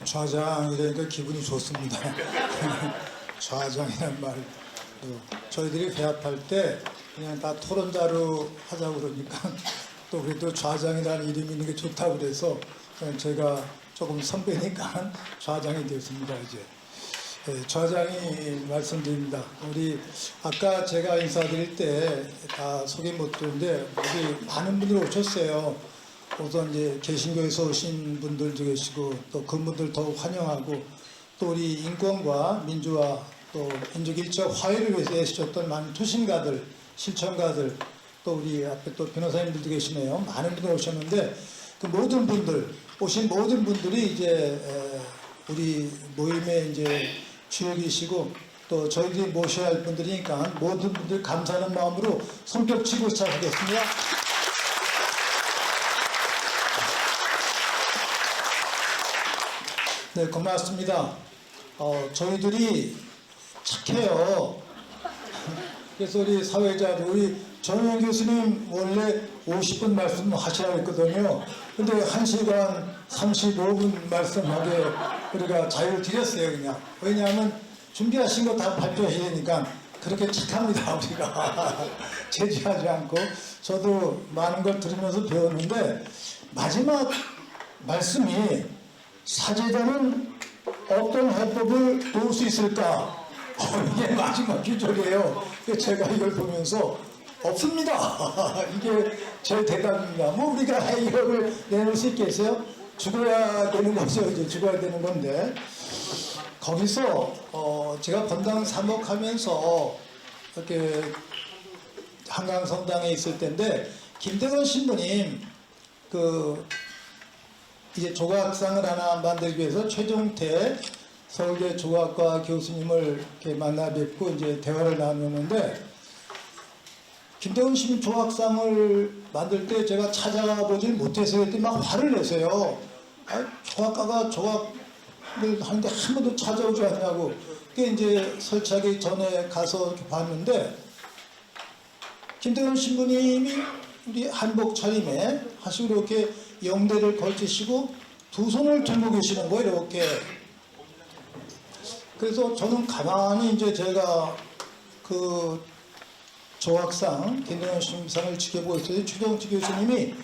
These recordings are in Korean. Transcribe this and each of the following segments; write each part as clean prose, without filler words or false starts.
좌장이라니까 기분이 좋습니다. 좌장이란 말. 저희들이 회합할 때 그냥 다 토론자로 하자고 그러니까 또 그래도 좌장이라는 이름이 있는 게 좋다고 그래서 제가 조금 선배니까 좌장이 되었습니다. 이제 좌장이 말씀드립니다. 우리 아까 제가 인사드릴 때 다 소개 못 드렸는데 우리 많은 분들이 오셨어요. 우선 이제 개신교에서 오신 분들도 계시고 또 그분들 더욱 환영하고 또 우리 인권과 민주화 또 민족 일적 화해를 위해서 애쓰셨던 많은 투신가들, 실천가들 또 우리 앞에 또 변호사님들도 계시네요. 많은 분들 오셨는데 그 모든 분들 오신 모든 분들이 이제 우리 모임에 이제 주역이시고 또 저희들이 모셔야 할 분들이니까 모든 분들 감사하는 마음으로 손뼉 치고 시작하겠습니다. 네, 고맙습니다. 저희들이 착해요. 그래서 우리 사회자들, 우리 전우영 교수님 원래 50분 말씀하시라고 했거든요. 근데 1시간 35분 말씀하게 우리가 자유를 드렸어요, 그냥. 왜냐하면 준비하신 거 다 발표해야 되니까 그렇게 착합니다, 우리가. 제지하지 않고. 저도 많은 걸 들으면서 배웠는데 마지막 말씀이 사제자는 어떤 해법을 도울 수 있을까? 이게 마지막 규절이에요. 제가 이걸 보면서 없습니다. 이게 제 대답입니다. 뭐 우리가 해결을 내놓을 수 있겠어요? 죽어야 되는 거죠. 이제 죽어야 되는 건데 거기서 제가 본당 사목하면서 이렇게 한강성당에 있을 때인데 김대건 신부님 이제 조각상을 하나 만들기 위해서 최종태 서울대 조각과 교수님을 이렇게 만나 뵙고 이제 대화를 나누는데 김대건 신부 조각상을 만들 때 제가 찾아가 보질 못해서 그랬더니 막 화를 내세요. 조각가가 조각을 하는데 한 번도 찾아오지 않냐고. 그게 이제 설치하기 전에 가서 봤는데 김대건 신부님이 우리 한복 차림에 하시고 이렇게 영대를 걸치시고 두 손을 들고 계시는 거예요, 이렇게. 그래서 저는 가만히 이제 제가 그 조각상, 김대건 신부상을 지켜보고 있어요. 최종태 교수님이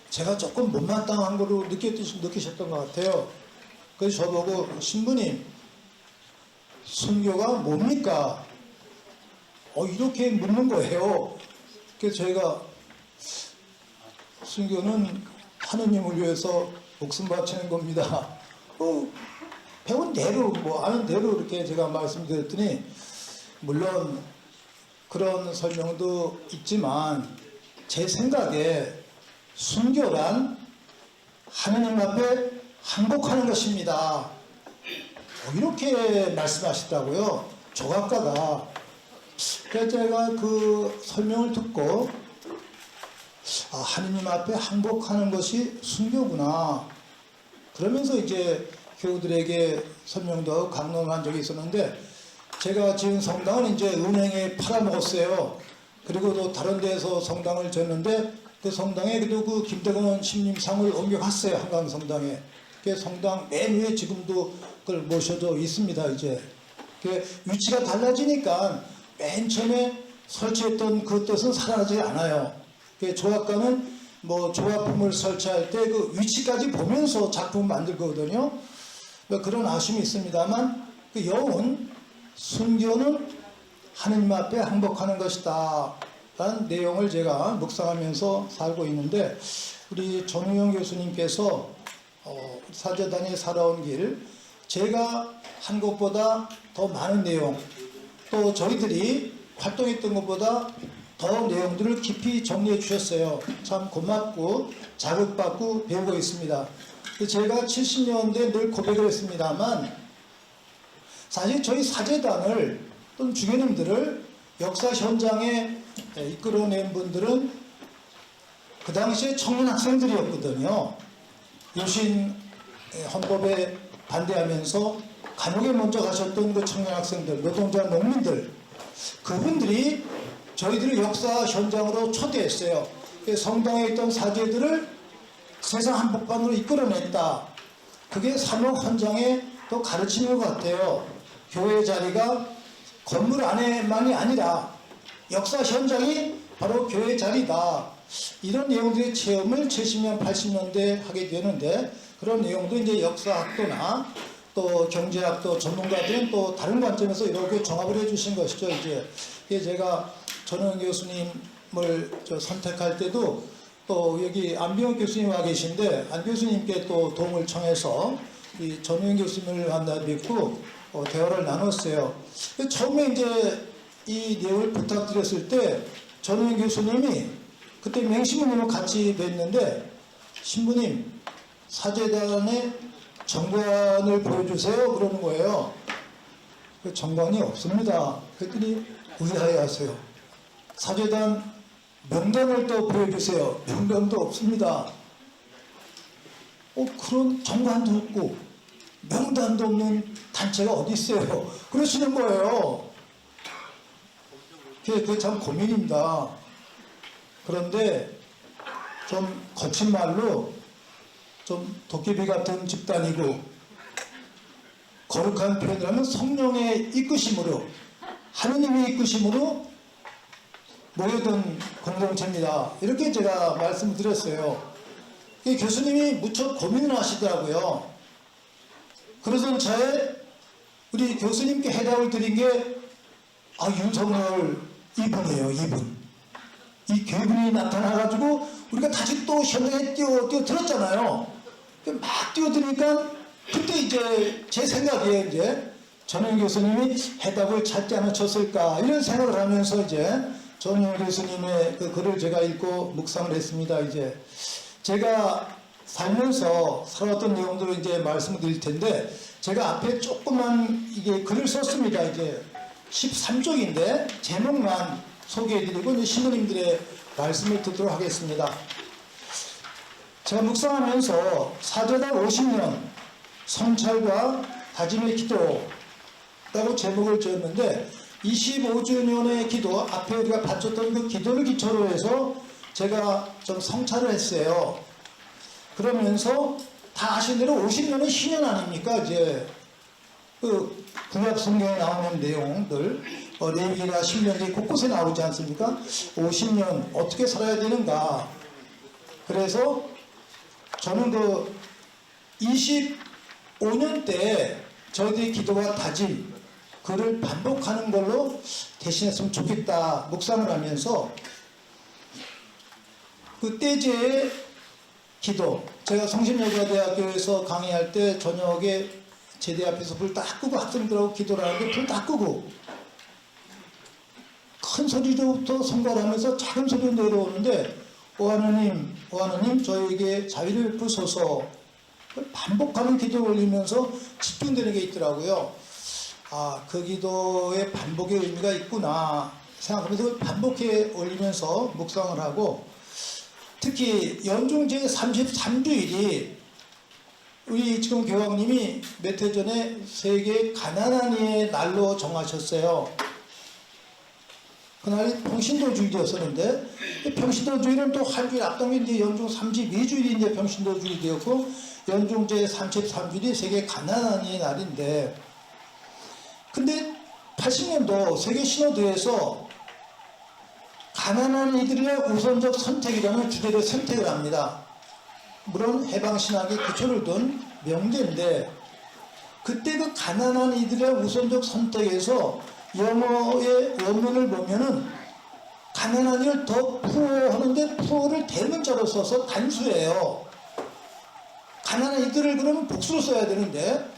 제가 조금 못마땅한 거로 느끼셨던 것 같아요. 그래서 저보고 신부님, 순교가 뭡니까? 이렇게 묻는 거예요. 그래서 제가 순교는 하느님을 위해서 목숨 바치는 겁니다. 배운 대로 아는 대로 이렇게 제가 말씀드렸더니 물론 그런 설명도 있지만 제 생각에 순교란 하느님 앞에 항복하는 것입니다. 이렇게 말씀하시더라고요. 조각가가. 그래서 제가 그 설명을 듣고 하느님 앞에 항복하는 것이 순교구나. 그러면서 이제 교우들에게 설명도 하고 강론한 적이 있었는데 제가 지은 성당은 이제 은행에 팔아먹었어요. 그리고 또 다른 데서 성당을 졌는데 그 성당에 그래도 그 김대건 신림상을 옮겨갔어요. 한강성당에. 그 성당 맨 위에 지금도 그걸 모셔져 있습니다. 이제 그 위치가 달라지니까 맨 처음에 설치했던 그 뜻은 사라지지 않아요. 그 조각가는 뭐 조각품을 설치할 때 그 위치까지 보면서 작품을 만들거든요. 그런 아쉬움이 있습니다만 그 여운 순교는 하느님 앞에 항복하는 것이다 라는 내용을 제가 묵상하면서 살고 있는데 우리 전우영 교수님께서 사제단이 살아온 길 제가 한 것보다 더 많은 내용 또 저희들이 활동했던 것보다 더 내용들을 깊이 정리해 주셨어요. 참 고맙고 자극받고 배우고 있습니다. 제가 70년대 늘 고백을 했습니다만 사실 저희 사제단을 또는 주교님들을 역사 현장에 이끌어낸 분들은 그 당시에 청년 학생들이었거든요. 유신 헌법에 반대하면서 감옥에 먼저 가셨던 그 청년 학생들, 노동자 농민들 그분들이 저희들을 역사 현장으로 초대했어요. 성당에 있던 사제들을 세상 한복판으로 이끌어냈다. 그게 사목 헌장에 또 가르치는 것 같아요. 교회 자리가 건물 안에만이 아니라 역사 현장이 바로 교회 자리다. 이런 내용들의 체험을 70년, 80년대 하게 되는데, 그런 내용도 이제 역사학도나 또 경제학도 전문가들은 또 다른 관점에서 이렇게 종합을 해주신 것이죠. 이제 제가 전원 교수님을 선택할 때도 또 여기 안병호 교수님 와 계신데, 안 교수님께 또 도움을 청해서 이 전원 교수님을 만나 뵙고 대화를 나눴어요. 처음에 이제 이 내용을 부탁드렸을 때 전원 교수님이 그때 맹신부님을 같이 뵀는데, 신부님 사제단의 정관을 보여주세요 그러는 거예요. 그 정관이 없습니다. 그랬더니 의아해하세요. 사제단 명단을 또 보여주세요. 명단도 없습니다. 그런 정관도 없고 명단도 없는 단체가 어디 있어요? 그러시는 거예요. 그게 참 고민입니다. 그런데 좀 거친 말로 좀 도깨비 같은 집단이고, 거룩한 표현을 하면 성령의 이끄심으로, 하느님의 이끄심으로 모여든 공동체입니다. 이렇게 제가 말씀드렸어요. 교수님이 무척 고민을 하시더라고요. 그래서 저의 우리 교수님께 해답을 드린 게, 윤석열 이분이에요. 이 괴분이 나타나가지고 우리가 다시 또 현장에 뛰어들었잖아요. 막 뛰어드니까 그때 이제 제 생각에 이제 전현 교수님이 해답을 찾지 않으셨을까, 이런 생각을 하면서 이제 전현 교수님의 그 글을 제가 읽고 묵상을 했습니다. 이제 제가 살면서 살아왔던 내용들을 이제 말씀을 드릴 텐데, 제가 앞에 조그만 이게 글을 썼습니다. 이제 13쪽인데 제목만 소개해드리고 이제 신부님들의 말씀을 듣도록 하겠습니다. 제가 묵상하면서 사제단 50년 성찰과 다짐의 기도라고 제목을 지었는데, 25주년의 기도, 앞에 우리가 바쳤던 그 기도를 기초로 해서 제가 좀 성찰을 했어요. 그러면서 다 아시는 대로 50년은 신년 아닙니까? 이제 그 구약 성경에 나오는 내용들, 레위기나 신명기 곳곳에 나오지 않습니까? 50년 어떻게 살아야 되는가? 그래서 저는 그 25년 때 저희들의 기도와 다짐, 그를 반복하는 걸로 대신했으면 좋겠다 묵상을 하면서, 그 때제의 기도, 제가 성심여자대학교에서 강의할 때 저녁에 제대 앞에서 불 다 끄고 학생들하고 기도를 하는데 불 다 끄고 큰 소리로부터 성가를 하면서 작은 소리로 내려오는데, 오 하나님 저에게 자비를 베푸소서, 반복하는 기도를 올리면서 집중되는 게 있더라고요. 그 기도의 반복의 의미가 있구나 생각하면서 반복해 올리면서 묵상을 하고, 특히 연중 제33주일이 우리 지금 교황님이 몇 해 전에 세계 가난한 이의 날로 정하셨어요. 그날이 평신도주일이었었는데, 평신도주일은 또 한 주일 앞당겨 이제 연중 32주일이 이제 평신도주일이 되었고, 연중 제33주일이 세계 가난한 이의 날인데, 근데 80년도 세계 신호대에서 가난한 이들의 우선적 선택이라는 주제를 선택을 합니다. 물론 해방신학의 기초를 둔 명제인데, 그때 그 가난한 이들의 우선적 선택에서 영어의 원문을 보면은 가난한 이를 더 푸어 하는데 푸어를 대문자로 써서 단수예요. 가난한 이들을 그러면 복수로 써야 되는데,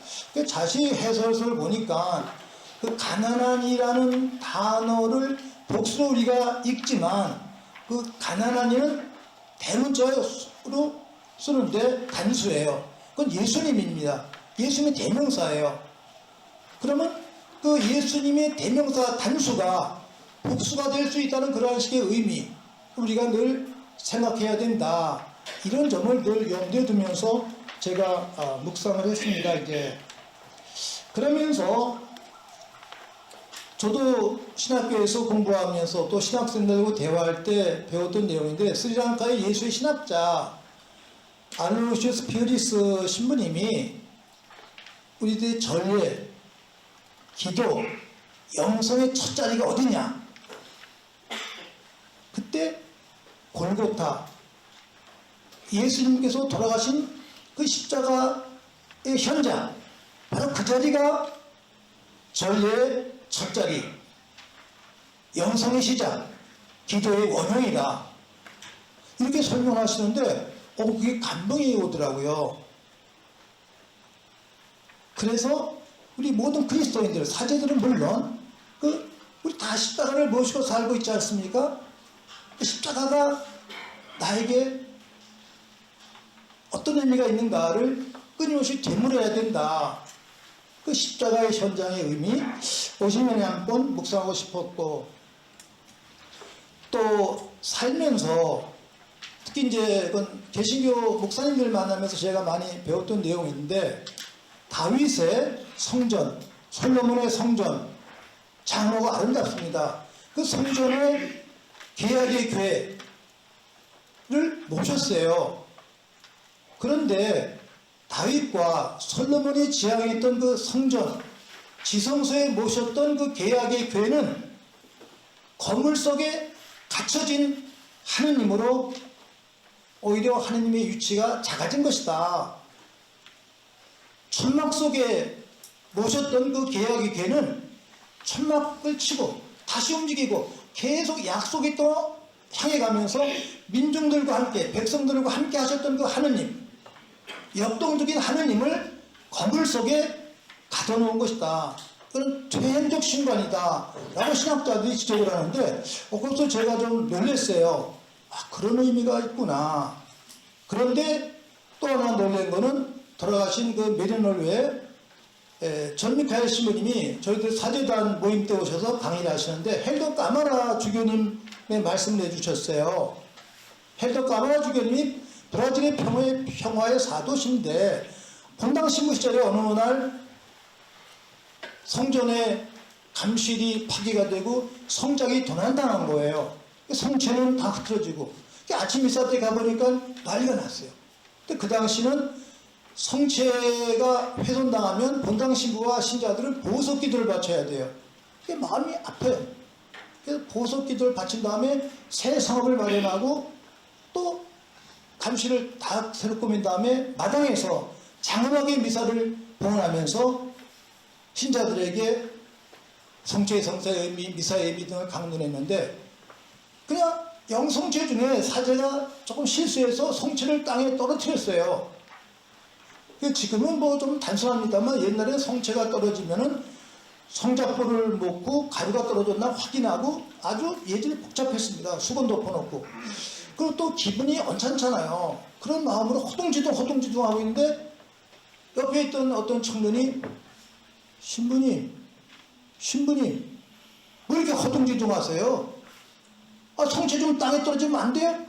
자세히 해설서를 보니까 그 가난한 이라는 단어를 복수로 우리가 읽지만, 그 가난한 이는 대문자로 쓰는데 단수예요. 그건 예수님입니다. 예수님의 대명사예요. 그러면 그 예수님의 대명사 단수가 복수가 될 수 있다는 그러한 식의 의미, 우리가 늘 생각해야 된다. 이런 점을 늘 염두에 두면서 제가 묵상을 했습니다. 이제 그러면서 저도 신학교에서 공부하면서 또 신학생들하고 대화할 때 배웠던 내용인데, 스리랑카의 예수의 신학자 알로시우스 피어리스 신부님이 우리들의 전례, 기도, 영성의 첫 자리가 어디냐? 그때 골고타, 예수님께서 돌아가신 그 십자가의 현장, 바로 그 자리가 전례의 첫 자리, 영성의 시작, 기도의 원형이다. 이렇게 설명하시는데 그게 감동이 오더라고요. 그래서 우리 모든 그리스도인들, 사제들은 물론 우리 다 십자가를 모시고 살고 있지 않습니까? 그 십자가가 나에게 어떤 의미가 있는가를 끊임없이 되물어야 된다. 그 십자가의 현장의 의미 50년에 한 번 묵상하고 싶었고, 또 살면서 특히 이제 개신교 목사님들 만나면서 제가 많이 배웠던 내용인데, 다윗의 성전, 솔로몬의 성전, 장로가 아름답습니다. 그 성전에 계약의 교회를 모셨어요. 그런데 다윗과 솔로몬이 지향했던 그 성전, 지성소에 모셨던 그 계약의 교회는 건물 속에 갇혀진 하느님으로 오히려 하느님의 위치가 작아진 것이다. 천막 속에 모셨던 그 계약의 교회는 천막을 치고 다시 움직이고 계속 약속이 또 향해 가면서 민중들과 함께, 백성들과 함께 하셨던 그 하느님, 역동적인 하느님을 건물 속에 가둬놓은 것이다. 그건 퇴행적 신관이다 라고 신학자들이 지적을 하는데, 그것도 제가 좀 놀랐어요. 그런 의미가 있구나. 그런데 또 하나 놀란 거는, 돌아가신 그 메리놀웨 전미카엘 신부님이 저희들 사제단 모임 때 오셔서 강의를 하시는데, 헬더 까마라 주교님의 말씀을 해주셨어요. 헬더 까마라 주교님이 브라질의 평화의 사도신데, 본당 신부 시절에 어느 날 성전에 감실이 파괴가 되고 성작이 도난당한 거예요. 성체는 다 흐트러지고, 아침 미사 때 가보니까 난리가 났어요. 근데 그 당시는 성체가 훼손당하면 본당 신부와 신자들은 보석 기도를 바쳐야 돼요. 그게 마음이 아파요. 그래서 보석 기도를 바친 다음에 새 성읍을 마련하고 또 감시를 다 새로 꾸민 다음에 마당에서 장엄하게 미사를 봉헌하면서 신자들에게 성체의 성사의 의미, 미사의 의미 등을 강론했는데, 그냥 영성체 중에 사제가 조금 실수해서 성체를 땅에 떨어뜨렸어요. 지금은 뭐 좀 단순합니다만, 옛날에 성체가 떨어지면은 성작포를 먹고 가루가 떨어졌나 확인하고 아주 예절이 복잡했습니다. 수건 덮어놓고. 그리고 또 기분이 언짢잖아요. 그런 마음으로 허둥지둥 하고 있는데, 옆에 있던 어떤 청년이 신부님 왜 이렇게 허둥지둥 하세요? 성체 좀 땅에 떨어지면 안 돼요?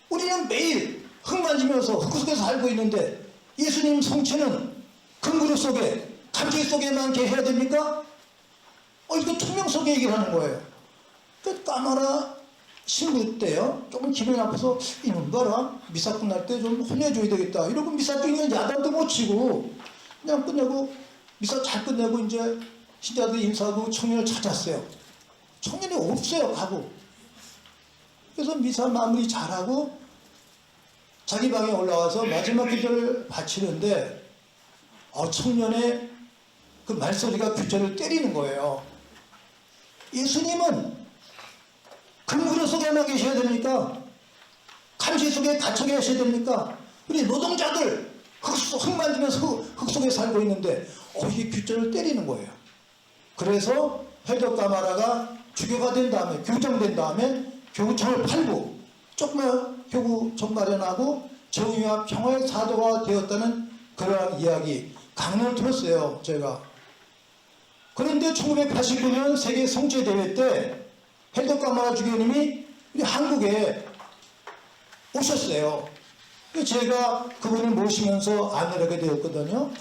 우리는 매일 흙 만지면서 흙 속에서 살고 있는데, 예수님 성체는 금그릇 속에, 감추기 속에만 계셔야 됩니까? 이거 투명 속에 얘기를 하는 거예요. 그 까마라 신부 때요, 조금 기분이 나빠서 이놈 봐라, 미사 끝날 때 좀 혼내줘야 되겠다 이러고 미사 중에 야단도 못 치고 그냥 끝내고, 미사 잘 끝내고 이제 신자들 인사하고 청년을 찾았어요. 청년이 없어요. 가고. 그래서 미사 마무리 잘하고 자기 방에 올라와서 마지막 기도를 바치는데, 청년의 그 말소리가 귀절을 때리는 거예요. 예수님은 금그릇 속에만 계셔야 됩니까? 감시 속에 갇혀 계셔야 됩니까? 우리 노동자들 흙 만지면서 흙 속에 살고 있는데 이게 귀절을 때리는 거예요. 그래서 헬더 까마라가 주교가 된 다음에, 교정된 다음에 교구청을 팔고 조그만 교구청 마련하고 정의와 평화의 사도가 되었다는 그러한 이야기, 강론을 들었어요, 제가. 그런데 1989년 세계 성체 대회 때 헬더 까마라 주교님이 우리 한국에 오셨어요. 제가 그분을 모시면서 안내를 하게 되었거든요.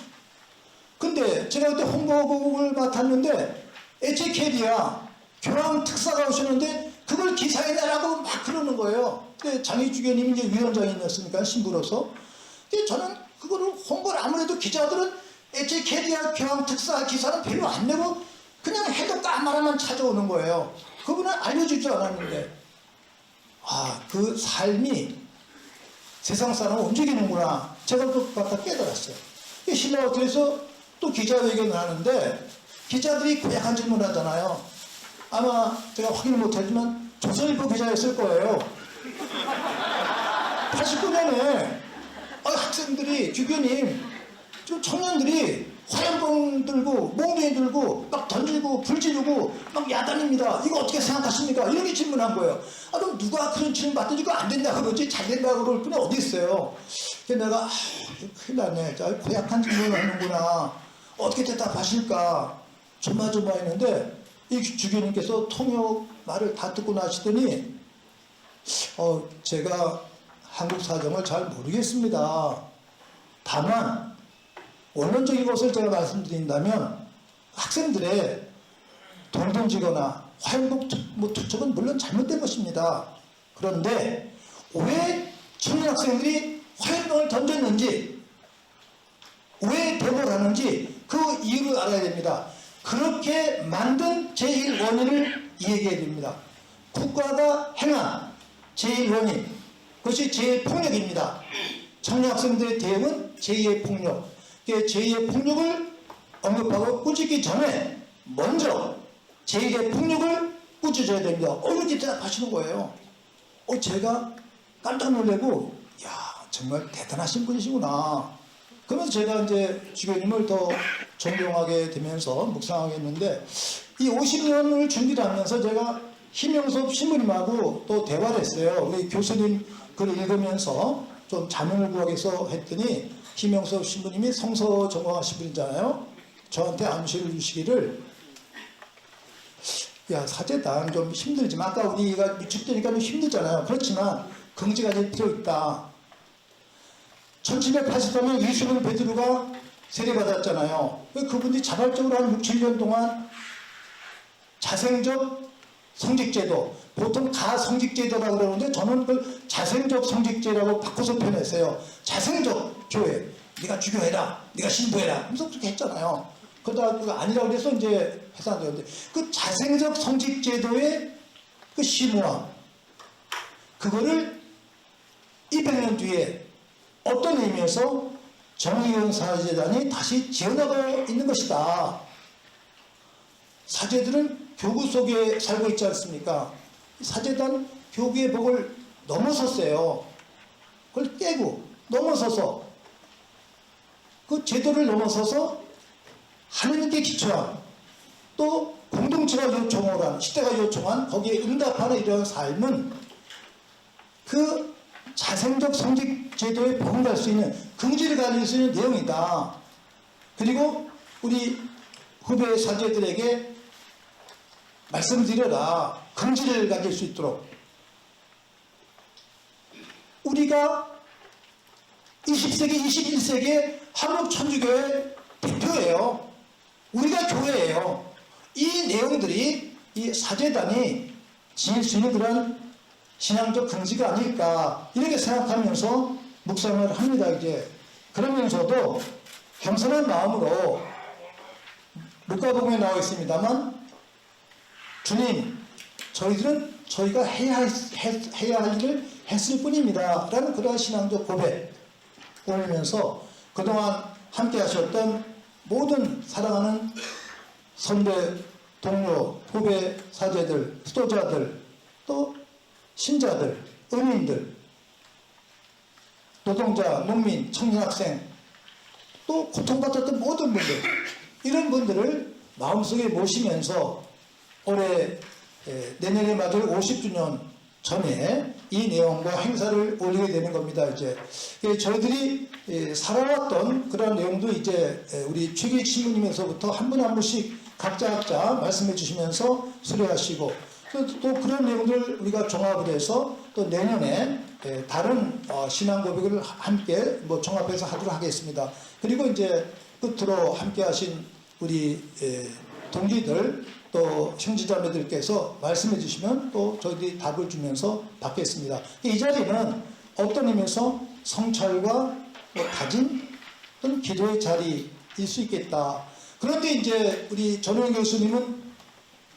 근데 제가 그때 홍보국을 맡았는데, 에체케리아 교황 특사가 오셨는데 그걸 기사에 내라고 막 그러는 거예요. 근데 장희 주교님이 이제 위원장이었으니까, 신부로서. 근데 저는 그거를 홍보를 아무래도 기자들은 애초에 캐리어 교환 특사 기사는 별로 안 내고 그냥 해도 까마라만 찾아오는 거예요. 그분은 알려주지 않았는데 그 삶이 세상 사람을 움직이는구나. 제가 그걸 갖다 깨달았어요. 신라 호텔에서 또 기자회견을 하는데 기자들이 고약한 질문을 하잖아요. 아마 제가 확인 못하지만 조선일보 기자였을 거예요. 89년에 학생들이 주교님 청년들이 화염병 들고 몽둥이 들고 막 던지고 불 지르고 막 야단입니다. 이거 어떻게 생각하십니까? 이렇게 질문한 거예요. 그럼 누가 그런 질문 받더니 이거 안 된다 그러지 잘 된다 그럴 분이 어디 있어요. 그래서 내가 큰일 났네. 고약한 질문을 하는구나. 어떻게 대답하실까 조마조마했는데 이 주교님께서 통역 말을 다 듣고 나시더니 제가 한국 사정을 잘 모르겠습니다. 다만 원론적인 것을 제가 말씀드린다면 학생들의 돈 던지거나 화염병 투척은 물론 잘못된 것입니다. 그런데 왜 청년 학생들이 화염병을 던졌는지 왜 대보를 하는지 그 이유를 알아야 됩니다. 그렇게 만든 제1원인을 얘기해야 됩니다. 국가가 행한 제1원인 그것이 제1폭력입니다. 청년 학생들의 대응은 제2의 폭력. 제2의 폭력을 언급하고 꾸짖기 전에 먼저 제1의 폭력을 꾸짖어야 됩니다. 이렇게 대답하시는 거예요. 제가 깜짝 놀래고 야 정말 대단하신 분이시구나. 그러면서 제가 이제 주교님을 더 존경하게 되면서 묵상하게 했는데 이 50년을 준비를 하면서 제가 희명섭 신부님하고 또 대화를 했어요. 우리 교수님 글을 읽으면서 좀 자문을 구하겠어 했더니 희명섭 신부님이 성서 전공하신 분이잖아요. 저한테 암시를 주시기를 야 사제단 좀 힘들지만 아까 우리가 위축되니까 좀 힘들잖아요. 그렇지만 긍지가 될 필요 있다. 1783년 이수근 베드로가 세례받았잖아요. 그분이 자발적으로 한 6, 7년 동안 자생적 성직제도, 보통 가성직제도라고 그러는데 저는 그걸 자생적 성직제라고 바꿔서 표현했어요. 자생적 교회, 네가 주교해라, 네가 신부해라 하면서 그렇게 했잖아요. 그러다가 그거 아니라고 그래서 이제 해산되었는데 그 자생적 성직제도의 그 심오함, 그거를 200년 뒤에 어떤 의미에서 정의원 사제단이 다시 지어나가고 있는 것이다. 사제들은 교구 속에 살고 있지 않습니까? 사제단 교구의 복을 넘어섰어요. 그걸 깨고 넘어서서 그 제도를 넘어서서 하느님께 기초한 또 공동체가 요청한 시대가 요청한 거기에 응답하는 이러한 삶은 그 자생적 성직 제도에 복음할 수 있는 긍지를 가질 수 있는 내용이다. 그리고 우리 후배 사제들에게 말씀드려라. 긍지를 가질 수 있도록. 우리가 20세기, 21세기의 한국 천주교의 대표예요. 우리가 교회예요. 이 내용들이 이 사제단이 지닐 수 있는 그런 신앙적 긍지가 아닐까 이렇게 생각하면서 묵상을 합니다. 이제 그러면서도 겸손한 마음으로 루카복음에 나와 있습니다만 주님 저희들은 저희가 해야 할 일을 했을 뿐입니다 라는 그러한 신앙적 고백 올리면서 그동안 함께 하셨던 모든 사랑하는 선배, 동료, 후배, 사제들, 수도자들 또 신자들, 의민들, 노동자, 농민, 청년학생 또 고통받았던 모든 분들 이런 분들을 마음속에 모시면서 올해 내년에 맞을 50주년 전에 이 내용과 행사를 올리게 되는 겁니다. 이제 저희들이 살아왔던 그런 내용도 이제 우리 최기 신부님에서부터 한 분 한 분씩 각자 말씀해 주시면서 수료하시고 또 그런 내용들 우리가 종합을 해서 또 내년에 다른 신앙 고백을 함께 종합해서 하도록 하겠습니다. 그리고 이제 끝으로 함께 하신 우리 동지들 또 형제자매들께서 말씀해 주시면 또 저희들이 답을 주면서 받겠습니다. 이 자리는 어떤 의미에서 성찰과 다짐 또는 기도의 자리 수 있겠다. 그런데 이제 우리 전용 교수님은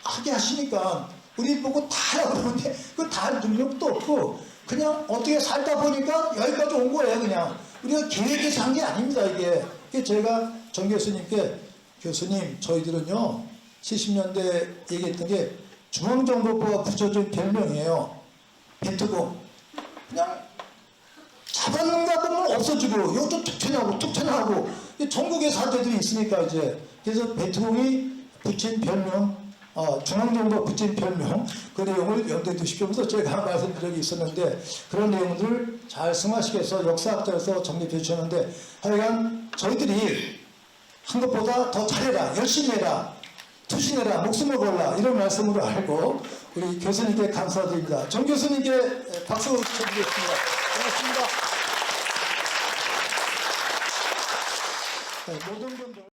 하게 하시니까 우리 보고 다 그러는데 그 다 능력도 없고 그냥 어떻게 살다 보니까 여기까지 온 거예요. 그냥 우리가 계획해서 한 게 아닙니다. 이게 제가 정 교수님께 교수님 저희들은요 70년대 얘기했던 게 중앙정보부가 붙여준 별명이에요. 벤트공. 그냥 잡았는가 보면 없어지고 요즘 툭 쳐나가고 전국의 사태들이 있으니까 이제 그래서 벤트공이 붙인 별명 중앙정보가 붙인 별명 그 내용을 염두에 두시면서 제가 말씀드린 적이 있었는데 그런 내용들을 잘 승화시켜서 역사학자에서 정립해 주셨는데 하여간 저희들이 한 것보다 더 잘해라 열심히 해라 투신해라 목숨을 걸라 이런 말씀으로 알고 우리 교수님께 감사드립니다. 정 교수님께 박수 쳐드리겠습니다. 고맙습니다. 모든 분들